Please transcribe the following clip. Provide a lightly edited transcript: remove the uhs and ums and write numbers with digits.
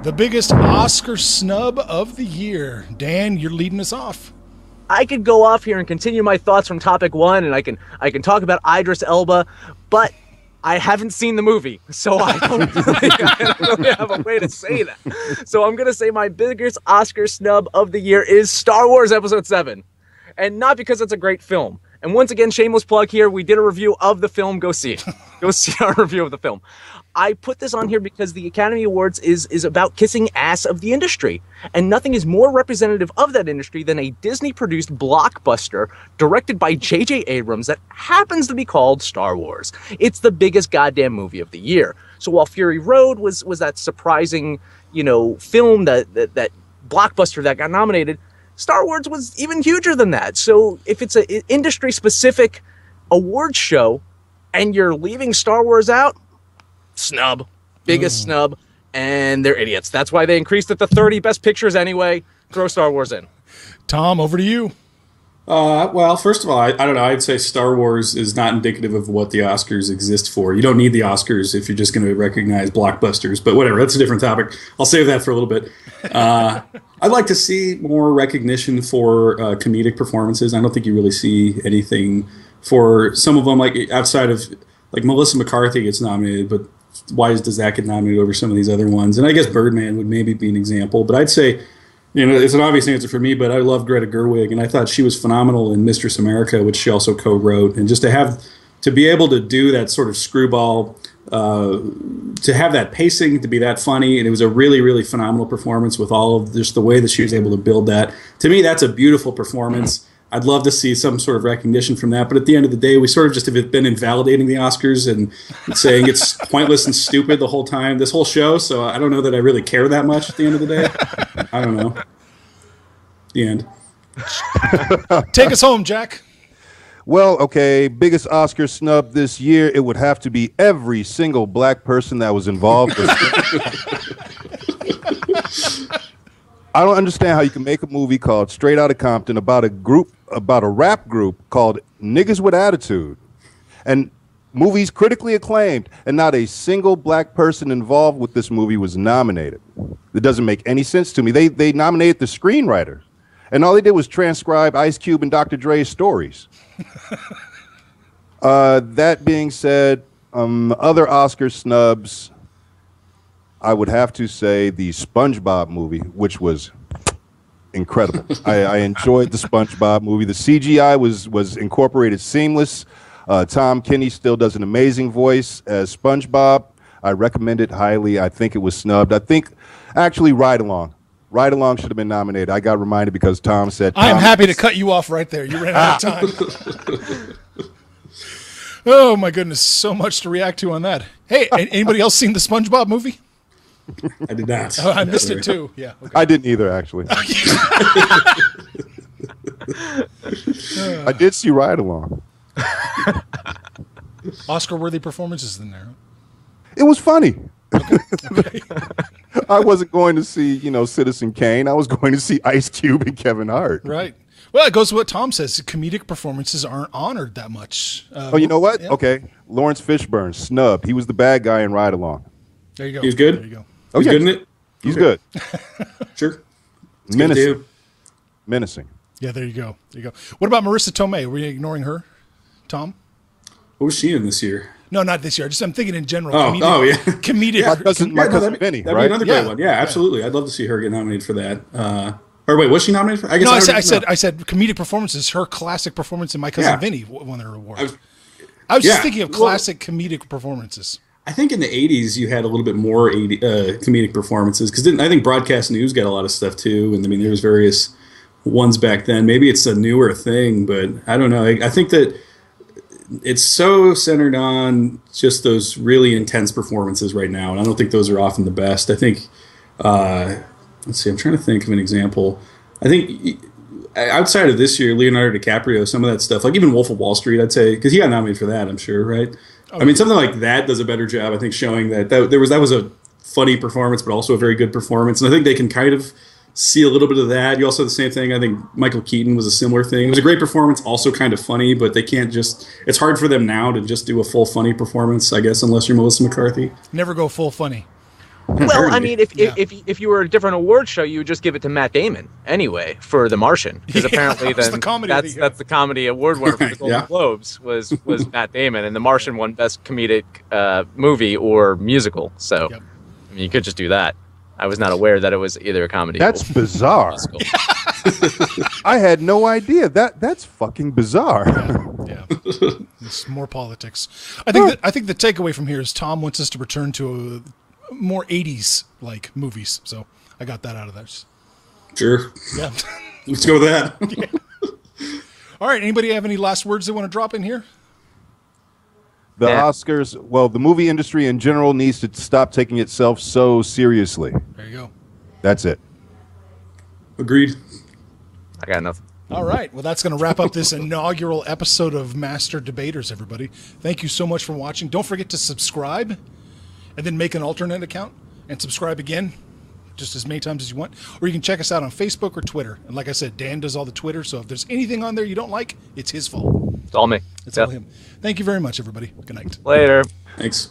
The biggest Oscar snub of the year. Dan, you're leading us off. I could go off here and continue my thoughts from topic one, and I can talk about Idris Elba, but I haven't seen the movie, so I don't really have a way to say that. So I'm going to say my biggest Oscar snub of the year is Star Wars Episode 7. And not because it's a great film. And once again, shameless plug here, we did a review of the film. Go see it. Go see our review of the film. I put this on here because the Academy Awards is about kissing ass of the industry. And nothing is more representative of that industry than a Disney-produced blockbuster directed by J.J. Abrams that happens to be called Star Wars. It's the biggest goddamn movie of the year. So while Fury Road was that surprising, film that blockbuster that got nominated, Star Wars was even huger than that. So if it's an industry-specific awards show and you're leaving Star Wars out, snub. Biggest snub. And they're idiots. That's why they increased it to 30 best pictures anyway. Throw Star Wars in. Tom, over to you. Well, first of all, I don't know. I'd say Star Wars is not indicative of what the Oscars exist for. You don't need the Oscars if you're just going to recognize blockbusters. But whatever, that's a different topic. I'll save that for a little bit. I'd like to see more recognition for comedic performances. I don't think you really see anything for some of them, like outside of like Melissa McCarthy gets nominated, but why does that get nominated over some of these other ones? And I guess Birdman would maybe be an example. But I'd say, it's an obvious answer for me, but I love Greta Gerwig, and I thought she was phenomenal in Mistress America, which she also co-wrote. And just to be able to do that sort of screwball, to have that pacing, to be that funny, and it was a really, really phenomenal performance with all of just the way that she was able to build that. To me, that's a beautiful performance. I'd love to see some sort of recognition from that, but at the end of the day, we sort of just have been invalidating the Oscars and saying it's pointless and stupid the whole time, this whole show, so I don't know that I really care that much at the end of the day. I don't know. The end. Take us home, Jack. Well, okay, biggest Oscar snub this year, it would have to be every single black person that was involved. I don't understand how you can make a movie called Straight Outta Compton about a rap group called Niggas with Attitude, and movies critically acclaimed, and not a single black person involved with this movie was nominated. It doesn't make any sense to me. They nominated the screenwriter, and all they did was transcribe Ice Cube and Dr. Dre's stories. That being said, other Oscar snubs, I would have to say the SpongeBob movie, which was incredible. I enjoyed the SpongeBob movie. The CGI was incorporated seamless. Tom Kenny still does an amazing voice as SpongeBob. I recommend it highly. I think it was snubbed. I think actually Ride Along. Ride Along should have been nominated. I got reminded because Tom said. I am happy to cut you off right there. You ran out of time. Oh my goodness, so much to react to on that. Hey, anybody else seen the SpongeBob movie? I did not. Oh, I missed it too. Yeah, okay. I didn't either, actually. I did see Ride Along. Oscar-worthy performances in there. It was funny. Okay. I wasn't going to see, Citizen Kane. I was going to see Ice Cube and Kevin Hart. Right. Well, it goes to what Tom says. Comedic performances aren't honored that much. Oh, you know what? Yeah. Okay. Lawrence Fishburne, snub. He was the bad guy in Ride Along. There you go. He's good? There you go. Oh, He's good in it? He's good. Sure. It's Menacing. Menacing. Yeah, there you go. There you go. What about Marissa Tomei? Were you ignoring her, Tom? What was she in this year? No, not this year. I'm thinking in general. Yeah. Comedic. My cousin Vinny, that'd right? be another great one. Yeah, absolutely. I'd love to see her get nominated for that. Or wait, was she nominated for? I said comedic performances. Her classic performance in My Cousin Vinny won her award. I was just thinking of classic comedic performances. I think in the 80s you had a little bit more comedic performances because I think broadcast news got a lot of stuff too, and I mean there was various ones back then. Maybe it's a newer thing, but I don't know. I think that it's so centered on just those really intense performances right now, and I don't think those are often the best. I think, let's see, I'm trying to think of an example. I think outside of this year, Leonardo DiCaprio, some of that stuff, like even Wolf of Wall Street, I'd say, because he got nominated for that, I'm sure, right? I mean, something like that does a better job, I think, showing that was a funny performance, but also a very good performance. And I think they can kind of see a little bit of that. You also have the same thing. I think Michael Keaton was a similar thing. It was a great performance, also kind of funny, but they can't just – it's hard for them now to just do a full funny performance, I guess, unless you're Melissa McCarthy. Never go full funny. Well, I mean, if Yeah. if you were a different award show, you would just give it to Matt Damon anyway for The Martian, because apparently that's then the comedy of the year. that's the comedy award winner for the Golden Yeah. Globes was Matt Damon, and The Martian won Best Comedic Movie or Musical. So Yep. I mean, you could just do that. I was not aware that it was either a comedy. That's or bizarre. musical. I had no idea. That's fucking bizarre. Yeah, it's more politics. I think the takeaway from here is Tom wants us to return to more '80s like movies. So I got that out of that. Sure. Yeah. Let's go with that. All right. Anybody have any last words they want to drop in here? The Yeah. Oscars, well, the movie industry in general needs to stop taking itself so seriously. There you go. That's it. Agreed. I got nothing. All right. Well, that's going to wrap up this inaugural episode of MaSter Debaters, everybody. Thank you so much for watching. Don't forget to subscribe and then make an alternate account and subscribe again just as many times as you want. Or you can check us out on Facebook or Twitter. And like I said, Dan does all the Twitter. So if there's anything on there you don't like, it's his fault. It's all me. It's Yeah. all him. Thank you very much, everybody. Good night. Later. Thanks.